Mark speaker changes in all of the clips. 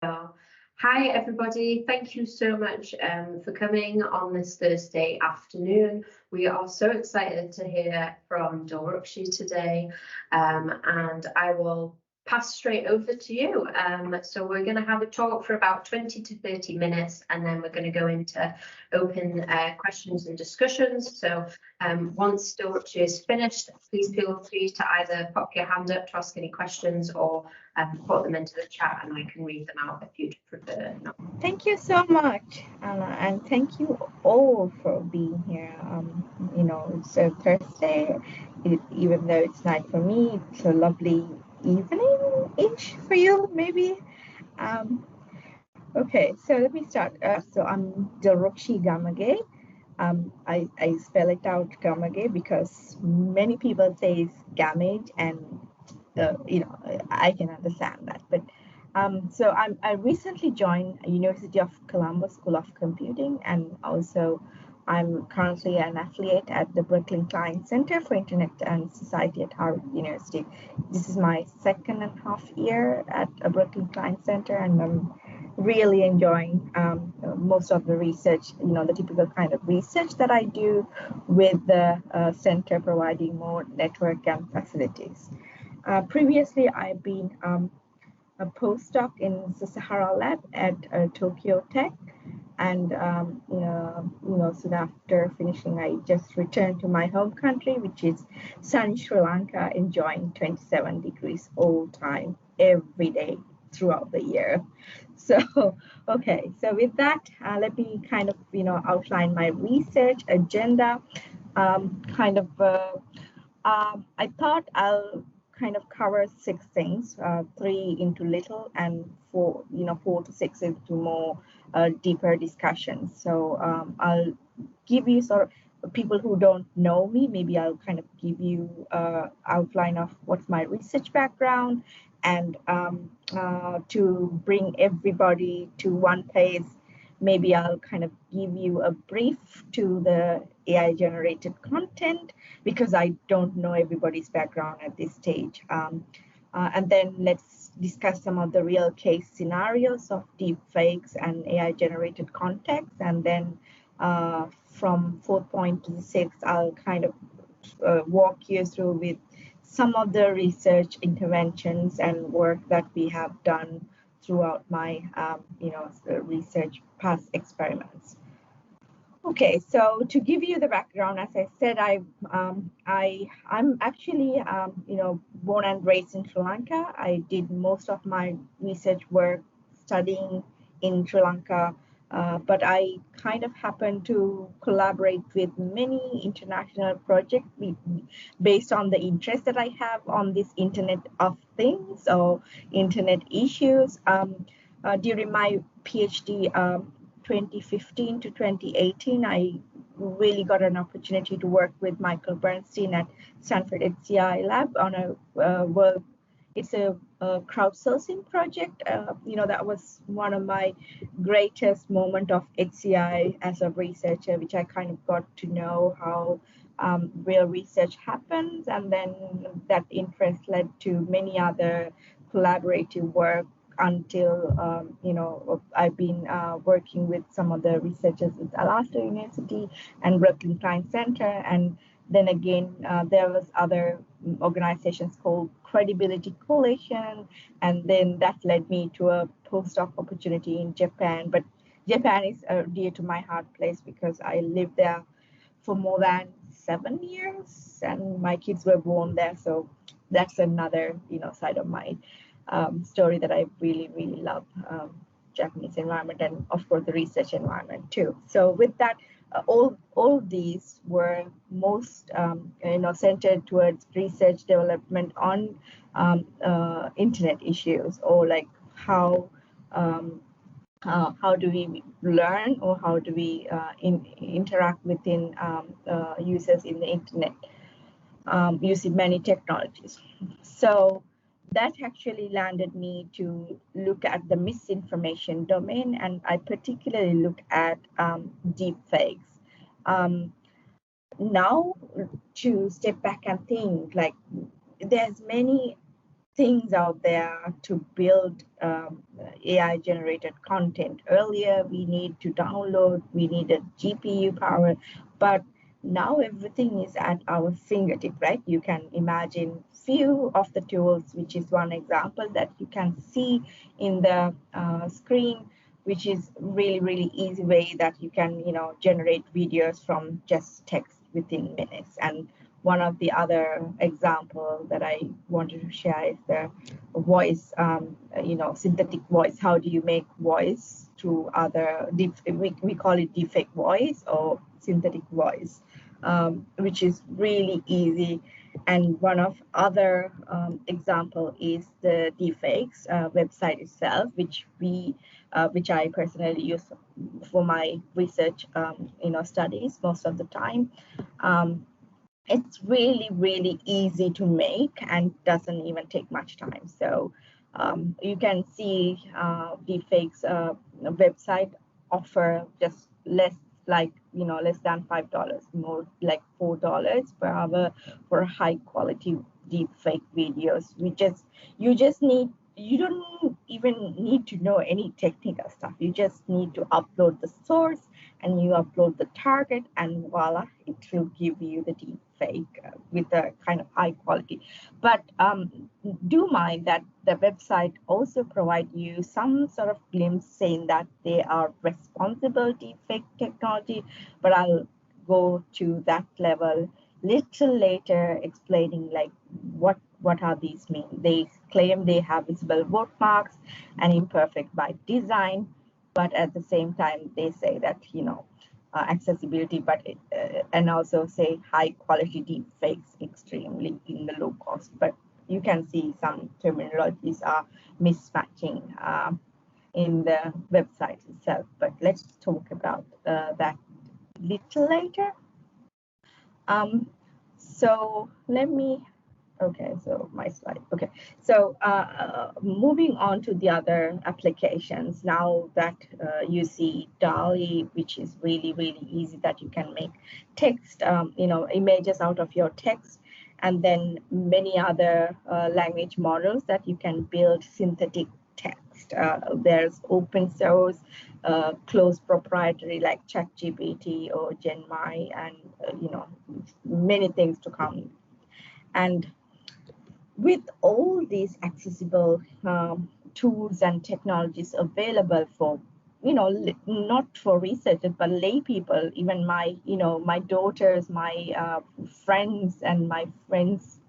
Speaker 1: So, hi everybody, thank you so much for coming on this Thursday afternoon. We are so excited to hear from Dilrukshi today, and I will pass straight over to you. So we're going to have a talk for about 20 to 30 minutes, and then we're going to go into open questions and discussions. So once Dilrukshi is finished, please feel free to either pop your hand up to ask any questions or put them into the chat and I can read them out if you'd prefer.
Speaker 2: Thank you so much, Anna, and thank you all for being here. It's a Thursday, even though it's night for me, it's a lovely evening-ish for you, maybe. Okay, so let me start. So I'm Dilrukshi Gamage. I spell it out Gamage because many people say it's Gamage, and I can understand that. But so I recently joined University of Columbus School of Computing, and also I'm currently an affiliate at the Berkeley Klein Center for Internet and Society at Harvard University. This is my 2.5 year at a Berkeley Klein Center, and I'm really enjoying most of the research, the typical kind of research that I do with the center providing more network and facilities. Previously, I've been a postdoc in the Sahara Lab at Tokyo Tech, and soon after finishing, I just returned to my home country, which is sunny Sri Lanka, enjoying 27 degrees all time, every day throughout the year. So, okay, so with that, let me kind of outline my research agenda. I thought I'll kind of cover 6 things, 3 into little and 4 to 6 into more deeper discussions. So I'll give you sort of people who don't know me, maybe I'll kind of give you outline of what's my research background, and to bring everybody to one place, maybe I'll kind of give you a brief to the AI generated content, because I don't know everybody's background at this stage. And then let's discuss some of the real case scenarios of deepfakes and AI generated context. And then from 4th point to the 6th, I'll kind of walk you through with some of the research interventions and work that we have done throughout my research past experiments. Okay, so to give you the background, as I said, I'm actually born and raised in Sri Lanka. I did most of my research work studying in Sri Lanka, but I kind of happened to collaborate with many international projects based on the interest that I have on this Internet of Things or Internet issues. During my PhD, 2015 to 2018, I really got an opportunity to work with Michael Bernstein at Stanford HCI Lab on it's a crowdsourcing project. That was one of my greatest moment of HCI as a researcher, which I kind of got to know how real research happens. And then that interest led to many other collaborative work until I've been working with some of the researchers at Alaska University and Berkeley Klein Center, and then again there was other organizations called Credibility Coalition, and then that led me to a postdoc opportunity in Japan. But Japan is dear to my heart place because I lived there for more than 7 years, and my kids were born there, so that's another side of my story that I really, really love, Japanese environment, and of course the research environment too. So with that, all of these were most centered towards research development on internet issues, or like how do we learn, or how do we interact within users in the internet using many technologies. So that actually landed me to look at the misinformation domain, and I particularly look at deepfakes. Now, to step back and think, like, there's many things out there to build AI generated content. Earlier, we need to download, we needed GPU power, but now everything is at our fingertip, right? You can imagine few of the tools, which is one example that you can see in the screen, which is really easy way that you can, generate videos from just text within minutes. And one of the other example that I wanted to share is the voice, synthetic voice. How do you make voice to other, we call it deepfake voice or synthetic voice, which is really easy. And one of other example is the Deepfakes website itself, which I personally use for my research, studies most of the time. It's really easy to make and doesn't even take much time. So you can see Deepfakes website offer just less than $5, more like $4 per hour for high quality deepfake videos. You don't even need to know any technical stuff. You just need to upload the source and you upload the target, and voila, it will give you the deepfake with a kind of high quality. But do mind that the website also provide you some sort of glimpse saying that they are responsible deepfake technology, but I'll go to that level little later, explaining like what are these mean. They claim they have visible watermarks and imperfect by design, but at the same time they say that accessibility, but and also say high quality deepfakes extremely in the low cost. But you can see some terminologies are mismatching in the website itself. But let's talk about that little later. So let me. Okay, so my slide. Okay, so moving on to the other applications. Now that you see DALL-E, which is really easy, that you can make text, images out of your text, and then many other language models that you can build synthetic text. There's open source, closed proprietary like ChatGPT or Gemini, and many things to come. And with all these accessible tools and technologies available for, not for researchers, but lay people, even my daughters, my friends, and my friends,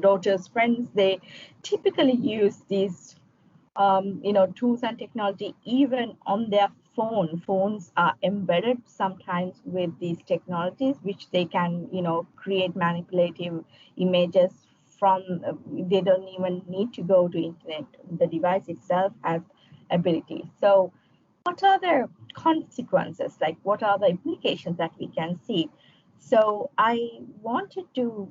Speaker 2: daughters' friends, they typically use these, tools and technology even on their phone. Phones are embedded sometimes with these technologies, which they can, create manipulative images from. They don't even need to go to internet. The device itself has ability. So what are the consequences? Like, what are the implications that we can see? So I wanted to,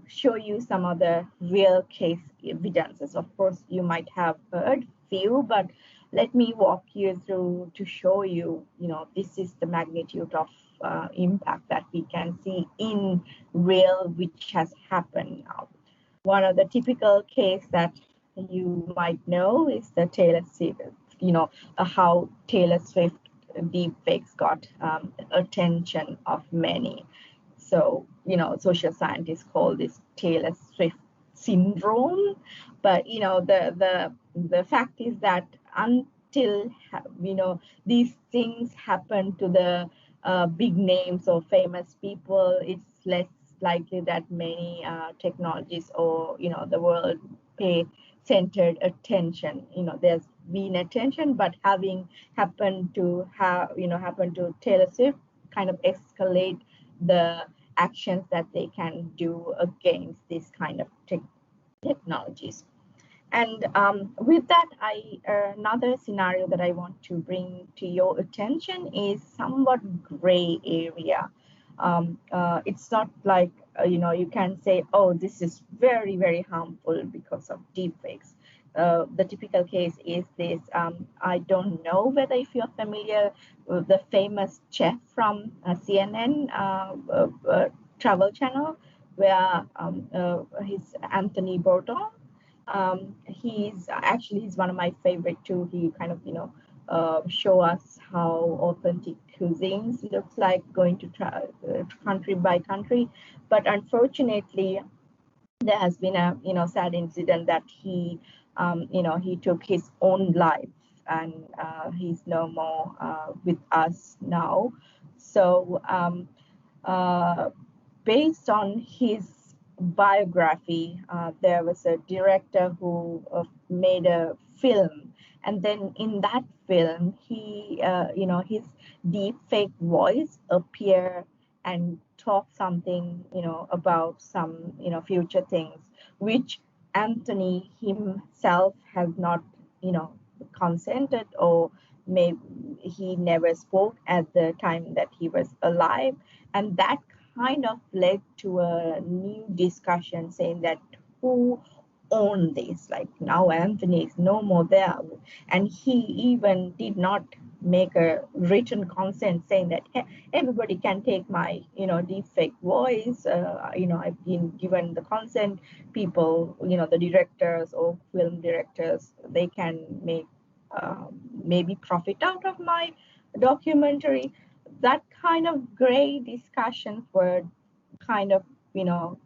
Speaker 2: show you some of the real case evidences. Of course, you might have heard few, but let me walk you through to show you, this is the magnitude of impact that we can see in real, which has happened now. One of the typical case that you might know is the Taylor Swift, how Taylor Swift deepfakes got attention of many. So, social scientists call this Taylor Swift syndrome. But, the fact is that until, these things happen to the big names or famous people, it's less likely that many technologies or, the world pay centered attention. There's been attention, but having happened to Taylor Swift kind of escalate the actions that they can do against this kind of technologies. And with that, another scenario that I want to bring to your attention is somewhat gray area. It's not like, you can say, oh, this is very harmful because of deepfakes. The typical case is this. I don't know whether if you're familiar with the famous chef from CNN travel channel, where he's Anthony Bourdain. He's one of my favorite too. He kind of show us how authentic cuisines looks like, going to country by country. But unfortunately, there has been a sad incident that he took his own life, and he's no more with us now. So based on his biography, there was a director who made a film, and then in that film, his deep fake voice appear and talk something, about some, future things, which Anthony himself has not, consented, or maybe he never spoke at the time that he was alive. And that kind of led to a new discussion saying that who owned this. Like, now Anthony is no more there, and he even did not make a written consent saying that, hey, everybody can take my deep fake voice. I've been given the consent. People, the directors or film directors, they can make maybe profit out of my documentary. That kind of gray discussions were kind of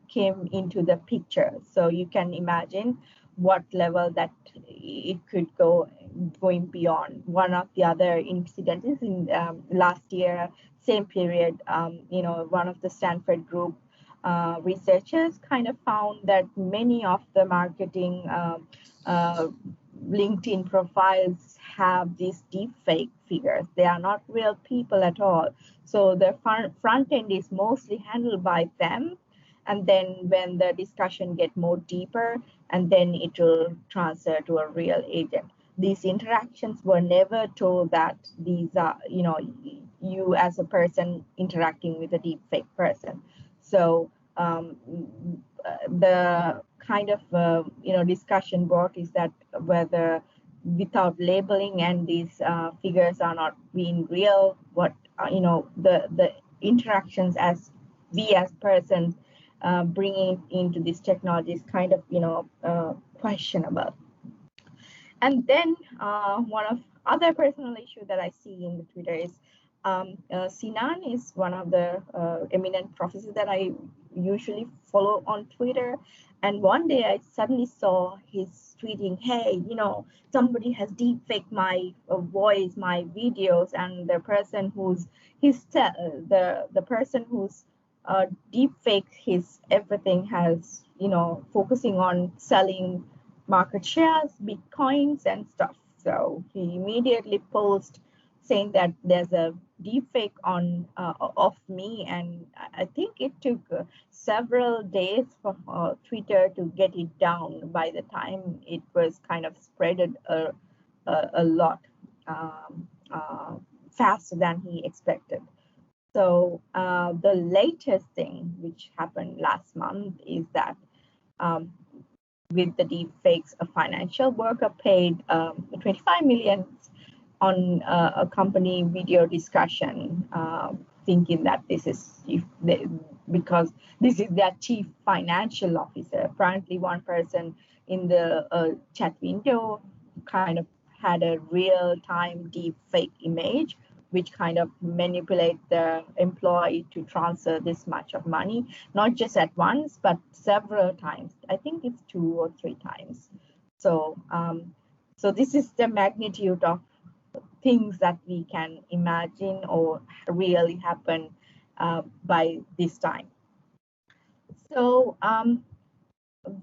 Speaker 2: came into the picture. So you can imagine what level that it could going beyond. One of the other incidents is in last year, same period. One of the Stanford group researchers kind of found that many of the marketing uh, LinkedIn profiles have these deep fake figures. They are not real people at all. So the front end is mostly handled by them. And then when the discussion get more deeper, and then it will transfer to a real agent. These interactions were never told that these are, you as a person interacting with a deep fake person. So the kind of discussion brought is that whether without labeling and these figures are not being real, what the interactions as we as persons bringing into this technology is kind of questionable. And then one of other personal issue that I see in the Twitter is Sinan is one of the eminent professors that I usually follow on Twitter. And one day I suddenly saw his tweeting, hey, somebody has deepfaked my voice, my videos, and the person who's the person who's deepfaked his everything has, focusing on selling market shares, bitcoins, and stuff. So he immediately posted saying that there's a deepfake on of me, and I think it took several days for Twitter to get it down. By the time it was kind of spreaded a lot faster than he expected. So the latest thing which happened last month is that with the deepfakes, a financial worker paid 25 million on a company video discussion, thinking that this is because this is their chief financial officer. Apparently, one person in the chat window kind of had a real-time deepfake image, which kind of manipulate the employee to transfer this much of money, not just at once, but several times. I think it's 2 or 3 times. So, so this is the magnitude of things that we can imagine or really happen by this time. So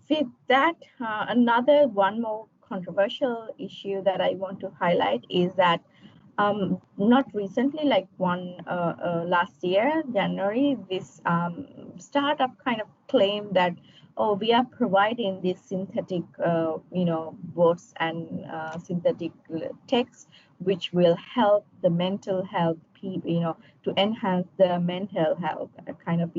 Speaker 2: with that, another one more controversial issue that I want to highlight is that not recently, like last year, January, this startup kind of claimed that, oh, we are providing these synthetic, bots and synthetic text, which will help the mental health people, to enhance the mental health, kind of,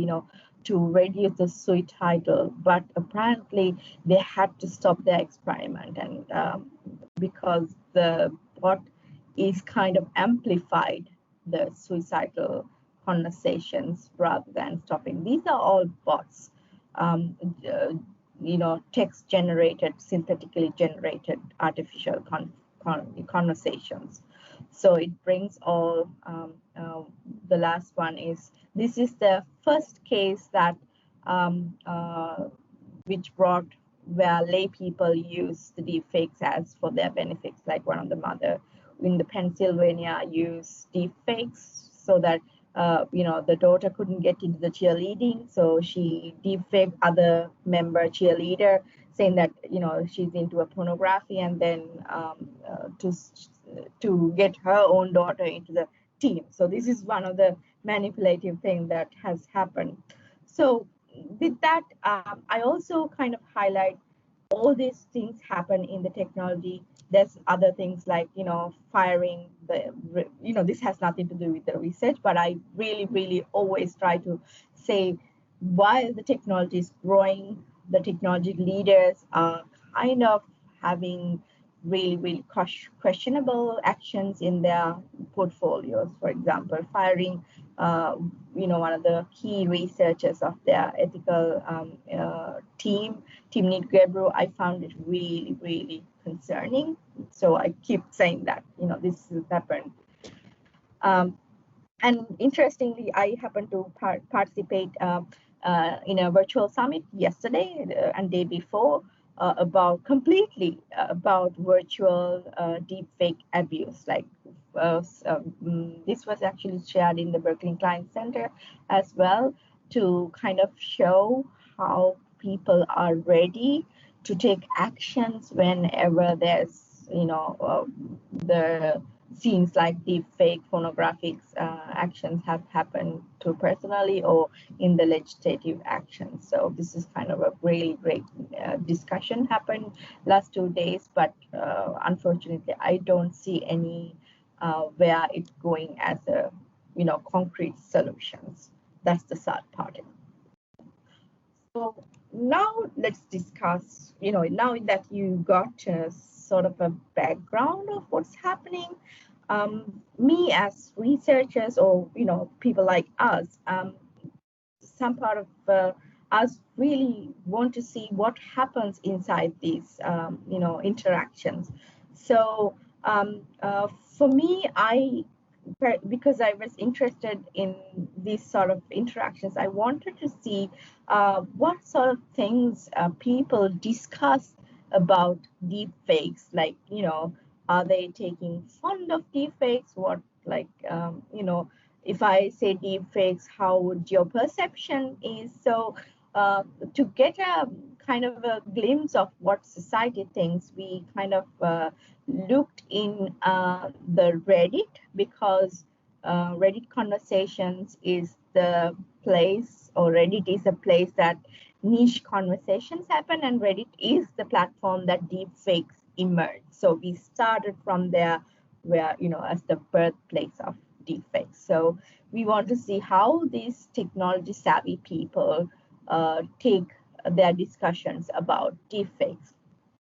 Speaker 2: to reduce the suicidal. But apparently, they had to stop the experiment, and because the bot is kind of amplified the suicidal conversations rather than stopping. These are all bots. text generated, synthetically generated artificial conversations. So it brings all, the last one is, this is the first case that which brought where lay people use the deepfakes as for their benefits. Like one of the mother in the Pennsylvania used deepfakes so that the daughter couldn't get into the cheerleading, so she deepfaked other member cheerleader saying that she's into a pornography, and then to get her own daughter into the team. So this is one of the manipulative things that has happened. So with that, I also kind of highlight all these things happen in the technology. There's other things like, firing this has nothing to do with the research, but I really always try to say, while the technology is growing, the technology leaders are kind of having really questionable actions in their portfolios. For example, firing one of the key researchers of their ethical team, Timnit Gebru. I found it really concerning. So I keep saying that this has happened. And interestingly, I happened to participate in a virtual summit yesterday and day before about virtual deepfake abuse. Like this was actually shared in the Berkeley Klein Center as well, to kind of show how people are ready to take actions whenever there's the scenes like deepfake pornographic actions have happened to personally or in the legislative action. So this is kind of a really great discussion happened last 2 days, but unfortunately I don't see any where it's going as a concrete solutions. That's the sad part. So now let's discuss, now that you got sort of a background of what's happening, me as researchers or people like us, some part of us really want to see what happens inside these interactions. So for me, because I was interested in these sort of interactions, I wanted to see what sort of things people discuss about deepfakes. Like, are they taking fun of deepfakes? What, like, if I say deepfakes, how would your perception is? So to get a kind of a glimpse of what society thinks, we kind of looked in the Reddit, because Reddit conversations is the place, or Reddit is a place that niche conversations happen, and Reddit is the platform that deepfakes emerge. So we started from there, where as the birthplace of deepfakes. So we want to see how these technology savvy people take their discussions about deepfakes.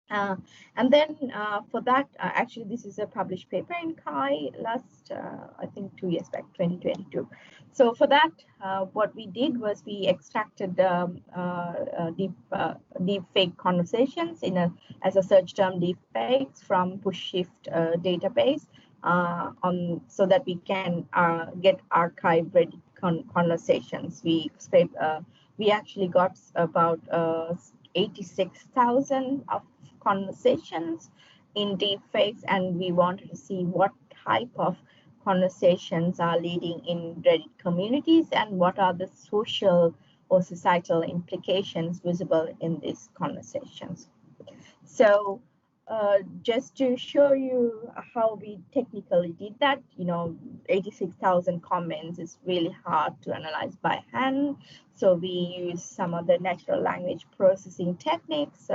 Speaker 2: And then for that, actually, this is a published paper in Kai last, I think 2 years back, 2022. So for that, what we did was we extracted deepfake conversations as a search term deepfakes from PushShift database so that we can get archived Reddit conversations. We actually got about 86,000 of conversations in deepfakes, and we wanted to see what type of conversations are leading in Reddit communities and what are the social or societal implications visible in these conversations. So just to show you how we technically did that, 86,000 comments is really hard to analyze by hand. So we use some of the natural language processing techniques,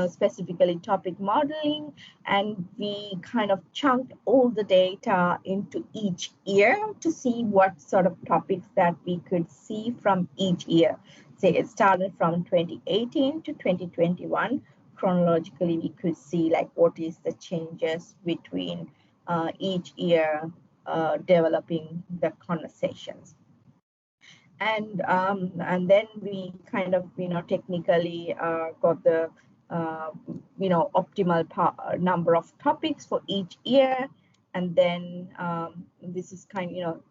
Speaker 2: specifically topic modeling, and we kind of chunked all the data into each year to see what sort of topics that we could see from each year. Say it started from 2018 to 2021. Chronologically, we could see like what is the changes between each year developing the conversations. And then we kind of technically got the optimal number of topics for each year. And then this is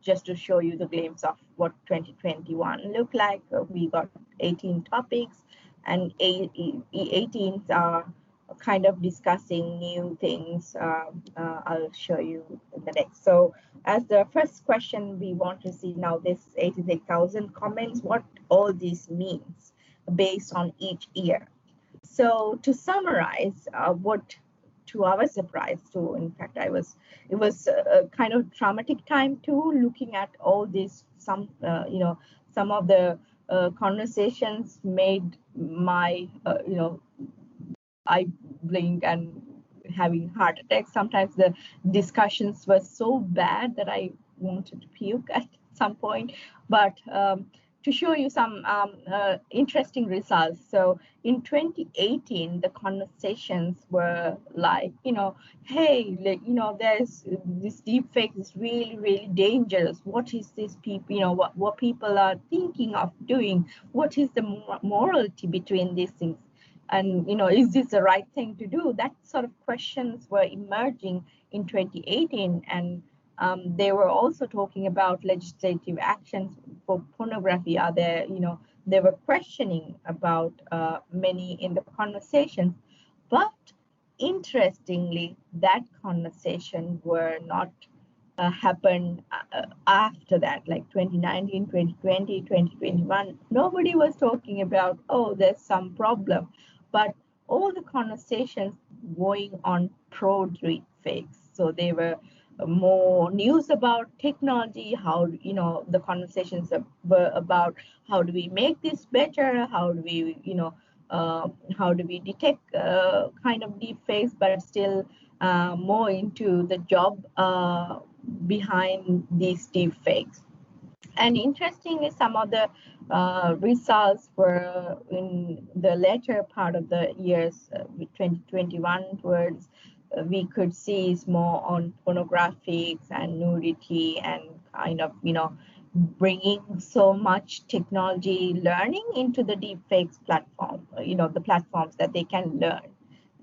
Speaker 2: just to show you the glimpse of what 2021 looked like. We got 18 topics, and 18 are kind of discussing new things. I'll show you the next. So as the first question, we want to see now this 86,000 comments, what all this means based on each year. So to summarize, what to our surprise too, in fact, it was a kind of traumatic time too, looking at all this, some of the conversations made my I blink and having heart attacks. Sometimes the discussions were so bad that I wanted to puke at some point. But to show you some interesting results. So in 2018, the conversations were like, hey, there's this deepfake is really, really dangerous. What is this people, what people are thinking of doing? What is the morality between these things? And, is this the right thing to do? That sort of questions were emerging in 2018. And they were also talking about legislative actions for pornography. Are there, they were questioning about many in the conversations. But interestingly, that conversation were not happened after that, like 2019, 2020, 2021. Nobody was talking about, oh, there's some problem. But all the conversations going on pro deepfakes. So they were more news about technology, how, the conversations were about how do we make this better, how do we, how do we detect kind of deepfakes, but still more into the job behind these deepfakes. And interestingly, some of the results were in the later part of the years, 2021 towards, we could see is more on pornographics and nudity, and kind of, bringing so much technology learning into the deepfakes platform, the platforms that they can learn.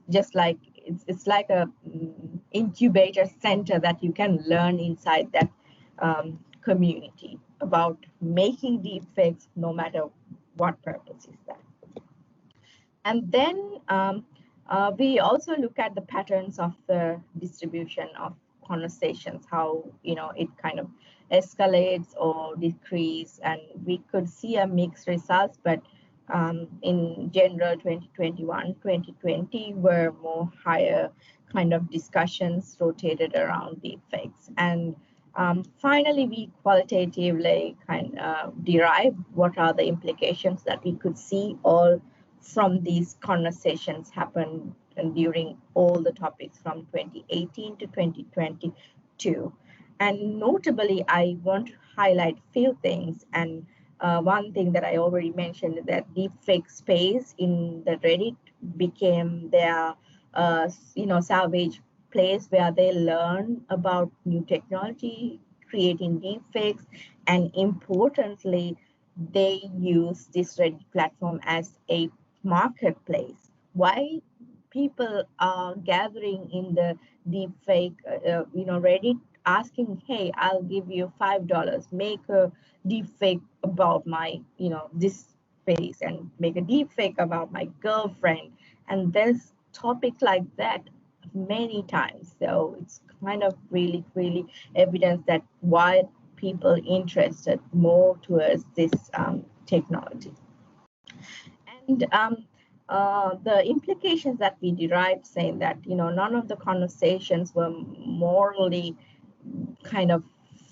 Speaker 2: Just like it's like a incubator center that you can learn inside that community about making deepfakes, no matter what purpose is that. And then we also look at the patterns of the distribution of conversations, how it kind of escalates or decrease, and we could see a mixed results, but in general 2021, 2020 were more higher kind of discussions rotated around deepfakes. And finally, we qualitatively kind of derive what are the implications that we could see all from these conversations happen during all the topics from 2018 to 2022. And notably, I want to highlight few things. And one thing that I already mentioned, that deepfake space in the Reddit became their salvage place where they learn about new technology, creating deepfakes, and importantly, they use this Reddit platform as a marketplace. Why people are gathering in the deepfake, Reddit, asking, hey, I'll give you $5, make a deepfake about my, this face, and make a deepfake about my girlfriend. And there's topics like that many times. So it's kind of really, really evidence that why people interested more towards this technology. And the implications that we derived, saying that none of the conversations were morally kind of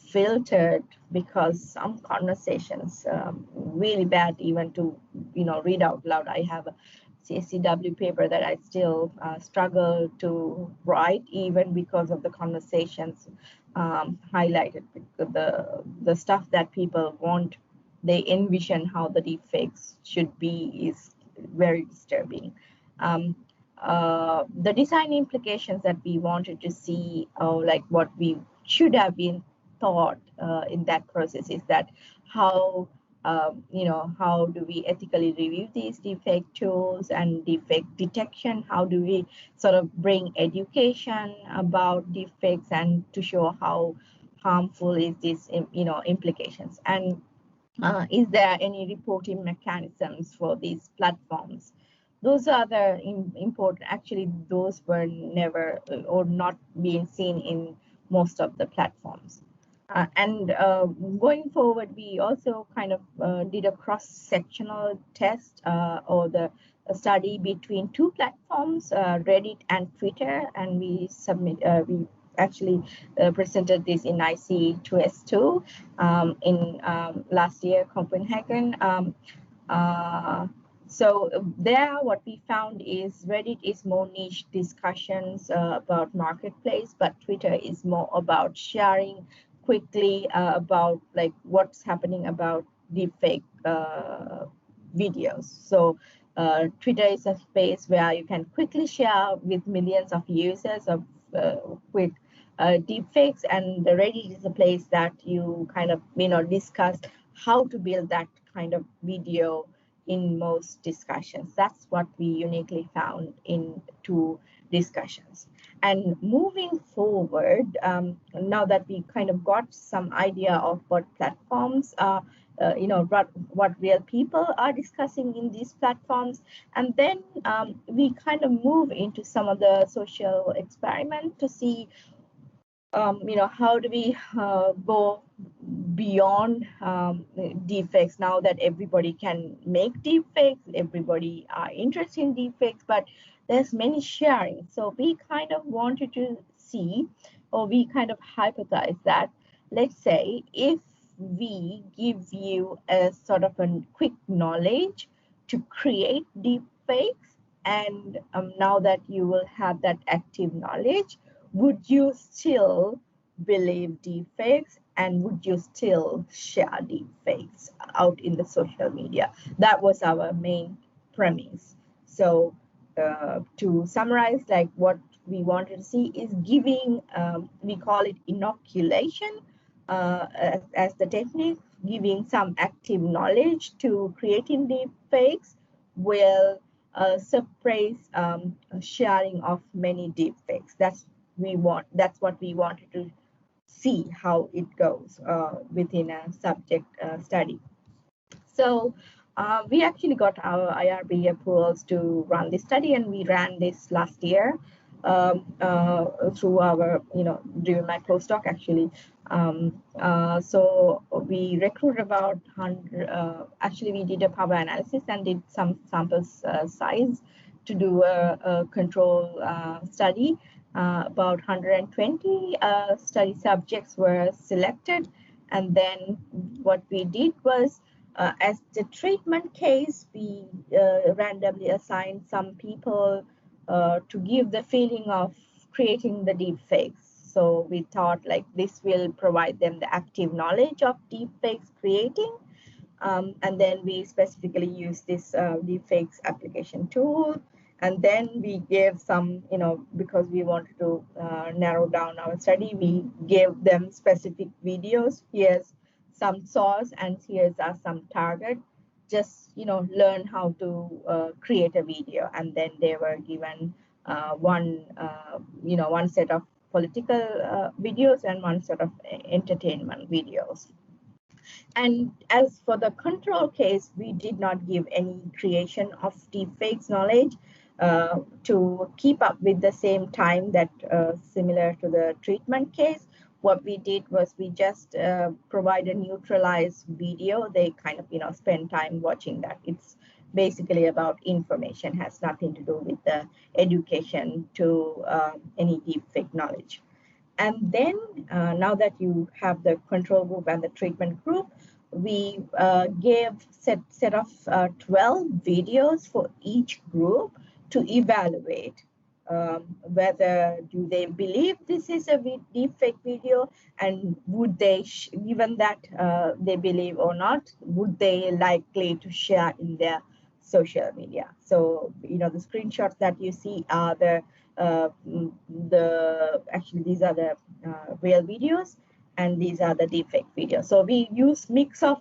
Speaker 2: filtered, because some conversations really bad even to read out loud. I have a CSCW paper that I still struggle to write, even because of the conversations highlighted. The stuff that people want, they envision how the deepfakes should be, is very disturbing. The design implications that we wanted to see, like what we should have been thought in that process, is that how how do we ethically review these deepfake tools and deepfake detection? How do we sort of bring education about deepfakes and to show how harmful is this, implications? And is there any reporting mechanisms for these platforms? Those are the important. Actually, those were never or not being seen in most of the platforms. And going forward, we also kind of did a cross-sectional test or the a study between two platforms, Reddit and Twitter, and we actually presented this in IC2S2 in last year Copenhagen. So there, what we found is Reddit is more niche discussions about marketplace, but Twitter is more about sharing quickly about like what's happening about deepfake videos. So Twitter is a space where you can quickly share with millions of users of quick deepfakes, and the Reddit is a place that you kind of discuss how to build that kind of video in most discussions. That's what we uniquely found in two discussions. And moving forward, now that we kind of got some idea of what platforms are, what real people are discussing in these platforms, and then we kind of move into some of the social experiment to see how do we go beyond deepfakes now that everybody can make deepfakes, everybody are interested in deepfakes, but there's many sharing. So we kind of wanted to see, or we kind of hypothesize that, let's say, if we give you a sort of a quick knowledge to create deepfakes, and now that you will have that active knowledge, would you still believe deepfakes, and would you still share deepfakes out in the social media? That was our main premise. So to summarize, like what we wanted to see is giving, we call it inoculation as the technique, giving some active knowledge to creating deepfakes will suppress sharing of many deepfakes. That's what we wanted to see how it goes within a subject study. So we actually got our IRB approvals to run this study, and we ran this last year through our, during my postdoc actually. So we recruited about 100, actually we did a power analysis and did some sample size to do a control study. About 120 study subjects were selected, and then what we did was, as the treatment case, we randomly assigned some people to give the feeling of creating the deepfakes. So we thought like this will provide them the active knowledge of deepfakes creating. And then we specifically use this deepfakes application tool. And then we gave some, because we wanted to narrow down our study, we gave them specific videos. Here's some source and here's some target. Just, learn how to create a video. And then they were given one set of political videos and one set of entertainment videos. And as for the control case, we did not give any creation of deepfakes knowledge to keep up with the same time that similar to the treatment case. What we did was we just provide a neutralized video. They kind of, spend time watching that. It's basically about information, has nothing to do with the education to any deepfake knowledge. And then now that you have the control group and the treatment group, we gave set of 12 videos for each group to evaluate whether do they believe this is a deepfake video, and would they, given that they believe or not, would they likely to share in their social media. So, the screenshots that you see are actually these are the real videos, and these are the deepfake videos. So we use mix of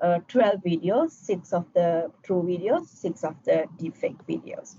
Speaker 2: 12 videos, 6 of the true videos, 6 of the deepfake videos.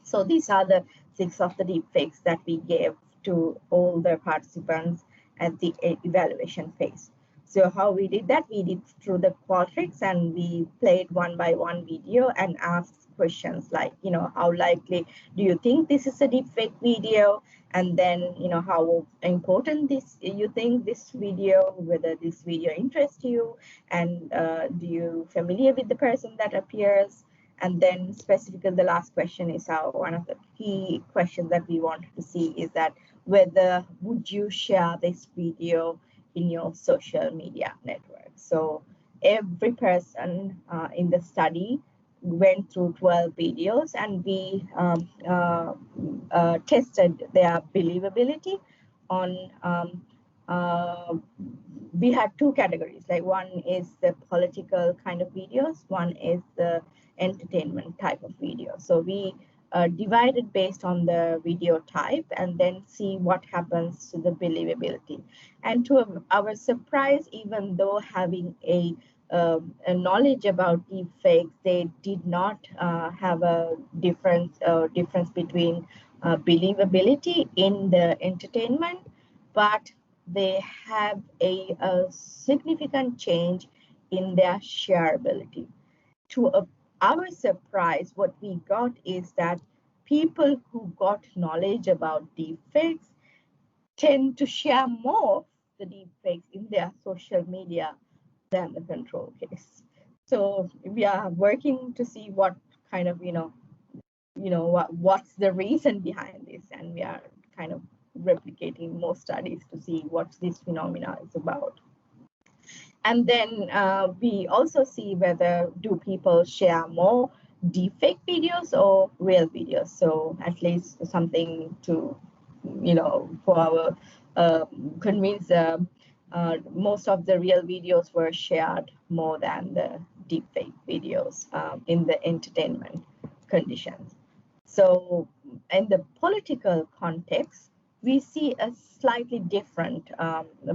Speaker 2: So these are the 6 of the deepfakes that we gave to all the participants at the evaluation phase. So how we did that, we did through the Qualtrics, and we played one by one video and asked questions like, how likely do you think this is a deepfake video? And then, how important you think this video, whether this video interests you, and do you familiar with the person that appears? And then specifically, the last question is one of the key questions that we wanted to see is that whether would you share this video in your social media network. So every person in the study went through 12 videos, and we tested their believability on we had 2 categories, like one is the political kind of videos, one is the entertainment type of video. So we divided based on the video type and then see what happens to the believability. And to our surprise, even though having a knowledge about deepfakes, they did not have a difference between believability in the entertainment, but they have a significant change in their shareability. To our surprise, what we got is that people who got knowledge about deepfakes tend to share more of the deepfakes in their social media than the control case. So we are working to see what kind of, what's the reason behind this, and we are kind of replicating more studies to see what this phenomena is about. And then we also see whether do people share more deepfake videos or real videos. So at least something to, for our convince most of the real videos were shared more than the deepfake videos in the entertainment conditions. So in the political context, we see a slightly different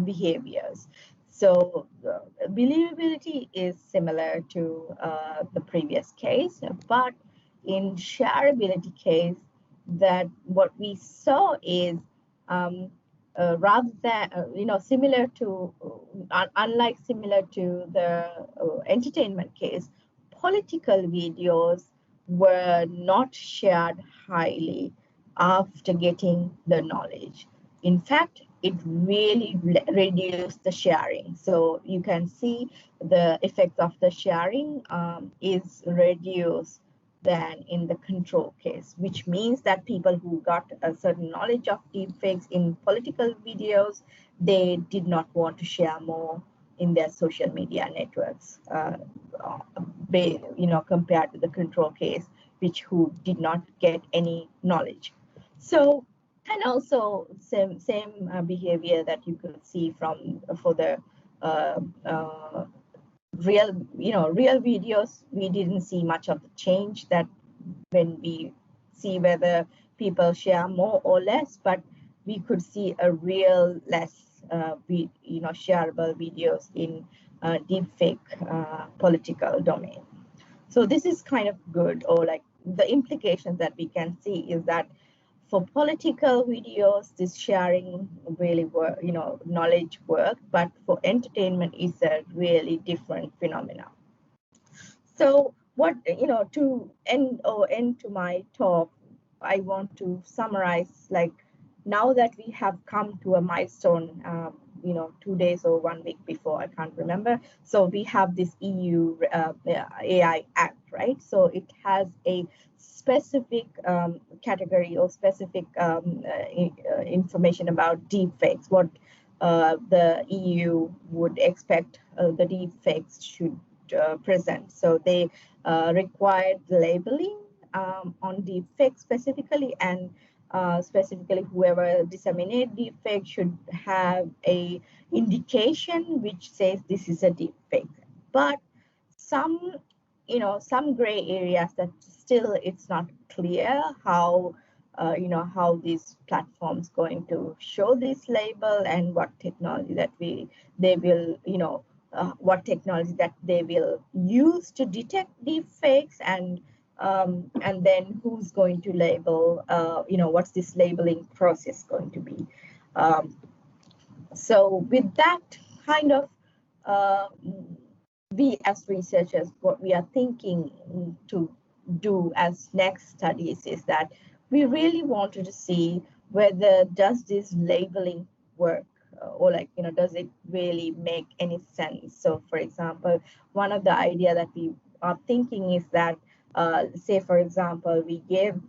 Speaker 2: behaviors. So believability is similar to the previous case, but in shareability case, that what we saw is rather than similar to unlike similar to the entertainment case, political videos were not shared highly after getting the knowledge. In fact, it really reduced the sharing. So you can see the effect of the sharing is reduced than in the control case, which means that people who got a certain knowledge of deepfakes in political videos, they did not want to share more in their social media networks, compared to the control case, which who did not get any knowledge. So, and also same behavior that you could see for the real videos. We didn't see much of the change that when we see whether people share more or less, but we could see a real less shareable videos in deepfake political domain. So this is kind of good, or like the implications that we can see is that for political videos, this sharing really work, knowledge work, but for entertainment is a really different phenomena. So what, to end to my talk, I want to summarize, like, now that we have come to a milestone, 2 days or 1 week before, I can't remember. So we have this EU AI Act, right? So it has a specific category or specific information about deepfakes, what the EU would expect the deepfakes should present. So they required labeling on deepfakes specifically, and specifically whoever disseminate deepfake should have a indication which says this is a deepfake. But some gray areas that still it's not clear how how these platforms going to show this label and what technology that they will what technology that they will use to detect deepfakes, and then who's going to label, what's this labeling process going to be. So with that kind of, we as researchers, what we are thinking to do as next studies is that we really wanted to see whether does this labeling work, or does it really make any sense. So for example, one of the idea that we are thinking is that, say for example, we give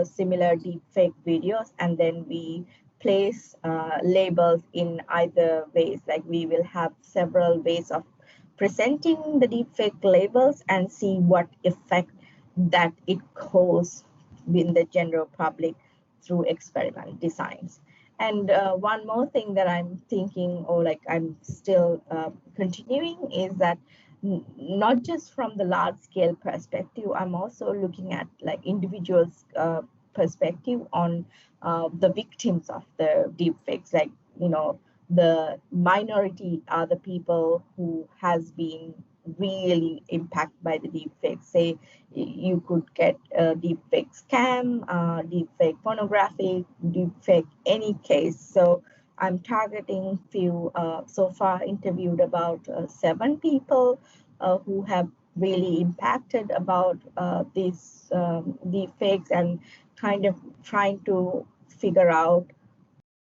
Speaker 2: similar deepfake videos, and then we place labels in either ways. Like we will have several ways of presenting the deepfake labels and see what effect that it causes in the general public through experimental designs. And one more thing that I'm thinking, or I'm still continuing, is that not just from the large scale perspective, I'm also looking at individuals perspective on the victims of the deepfakes. The minority are the people who has been really impacted by the deepfakes. Say you could get a deepfake scam, deepfake pornography, deepfake any case. So I'm targeting few, so far interviewed about 7 people who have really impacted about these deepfakes, and kind of trying to figure out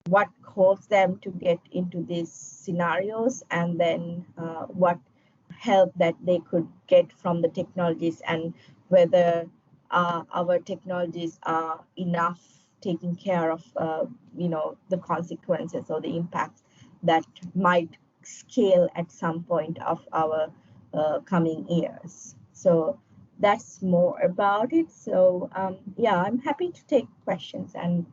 Speaker 2: what caused them to get into these scenarios, and then what help that they could get from the technologies, and whether our technologies are enough taking care of the consequences or the impacts that might scale at some point of our coming years. So that's more about it. So yeah, I'm happy to take questions, and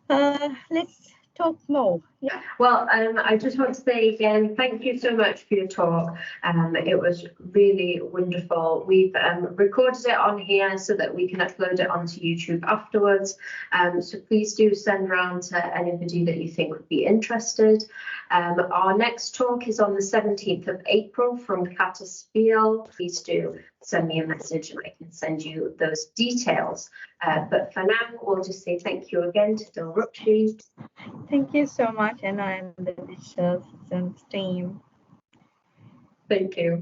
Speaker 2: let's talk more.
Speaker 1: Yeah. Well, I just want to say again, thank you so much for your talk. It was really wonderful. We've recorded it on here so that we can upload it onto YouTube afterwards. So please do send around to anybody that you think would be interested. Our next talk is on the 17th of April from Kataspiel. Please do send me a message and I can send you those details. But for now, we'll just say thank you again to Dilrukshi.
Speaker 2: Thank you so much, and I'm the DCitizens team.
Speaker 1: Thank you.